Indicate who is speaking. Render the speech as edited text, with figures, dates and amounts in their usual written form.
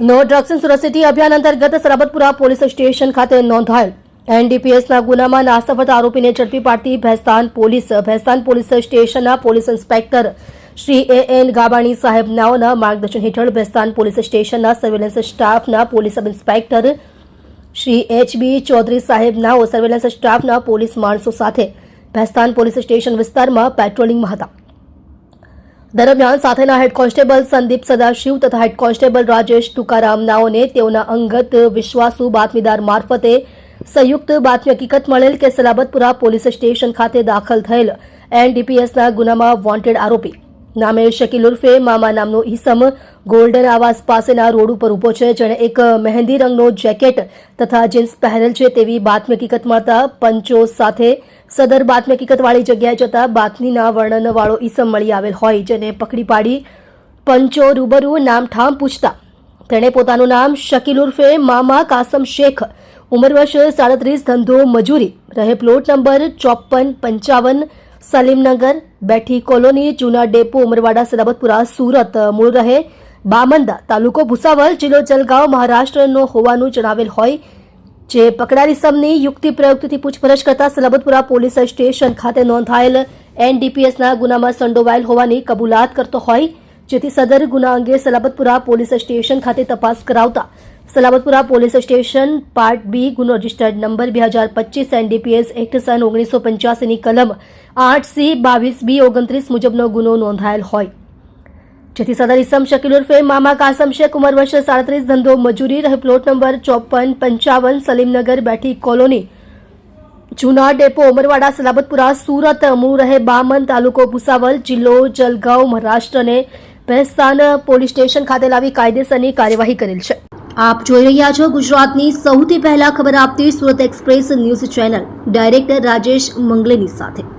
Speaker 1: No drugs in Surat city અભિયાન અંતર્ગત Salabatpura police station ખાતે નોંધાયેલ એનડીપીએસના ગુનામાં નાસ્તફત આરોપીને ઝડપી પાડતી ભેસ્તાન પોલીસ સ્ટેશનના police inspector Shri N Gabani સાહેબ નાઓના માર્ગદર્શન હેઠળ ભેસ્તાન પોલીસ સ્ટેશનના સર્વેલન્સ સ્ટાફના police sub inspector Shri H B Chaudhary સાહેબ નાઓ સર્વેલન્સ સ્ટાફના પોલીસ માણસો સાથે ભેસ્તાન પોલીસ સ્ટેશન વિસ્તારમાં પેટ્રોલિંગમાં હતા। દરમિયાન સાથેના હેડ કોન્સ્ટેબલ સંદીપ સદાશિવ તથા હેડ કોન્સ્ટેબલ રાજેશ તુકારામ નાઓને તેઓના અંગત વિશ્વાસુ બાતમીદાર મારફતે સંયુક્ત બાતમી હકીકત મળેલ કે સલાબતપુરા પોલીસ સ્ટેશન ખાતે દાખલ થયેલ એનડીપીએસના ગુનામાં વોન્ટેડ આરોપી નામે શકીલ ઉર્ફે મામા નામનો ઈસમ ગોલ્ડન આવાસ પાસેના રોડ ઉપર ઊભો છે, જેણે એક મહેંદી રંગનો જેકેટ તથા જીન્સ પહેરેલ છે તેવી બાતમી હકીકત મળતા પંચો સાથે સદર બાતમી હકીકતવાળી જગ્યાએ જતા બાતમીના વર્ણનવાળો ઈસમ મળી આવેલ હોય, જેને પકડી પાડી પંચો રૂબરૂ નામઠામ પૂછતા તેણે પોતાનું નામ શકીલ ઉર્ફે મામા કાસમ શેખ, ઉંમર વર્ષ 37, ધંધો મજૂરી, રહે પ્લોટ નંબર 5455 સલીમનગર, બેઠી કોલોની, જૂના ડેપો, ઉમરવાડા, સલાબતપુરા, સુરત, મૂળ રહે બામંદા, તાલુકો ભુસાવલ, જિલ્લો જલગાંવ, મહારાષ્ટ્રનો હોવાનું જણાવેલ હોય, જે પકડાયેલ ઇસમની યુક્તિ પ્રયુક્તિથી પૂછપરછ કરતા સલાબતપુરા પોલીસ સ્ટેશન ખાતે નોંધાયેલ એનડીપીએસના ગુનામાં સંડોવાયેલ હોવાની કબૂલાત કરતો હોય, જેથી સદર ગુના અંગે સલાબતપુરા પોલીસ સ્ટેશન ખાતે તપાસ કરાવતા Salabatpura police station part B ગુનો રજિસ્ટર્ડ નંબર 2025 એનડીપીએસ એક્ટ સન 1985ની કલમ 8C 22B 29 મુજબનો ગુનો નોંધાયેલ હોય, જેથી સદર ઇસમ શકીલ ઉર્ફે મામા કાસમ શેખ, ઉંમર વર્ષ 37, ધંધો મજૂરી, રહે પ્લોટ નંબર 5455 સલીમનગર, બેઠી કોલોની, જૂના ડેપો, ઉમરવાડા, સલાબતપુરા, સુરત, મૂળ રહે બામન, તાલુકો ભુસાવલ, જિલ્લો જલગાંવ, મહારાષ્ટ્રને ભેસ્તાન પોલીસ સ્ટેશન ખાતે લાવી કાયદેસરની કાર્યવાહી કરેલ છે। આપ જોઈ રહ્યા છો ગુજરાતની સૌથી પહેલા ખબર આપતી Surat express news channel, director Rajesh મંગલેની સાથે।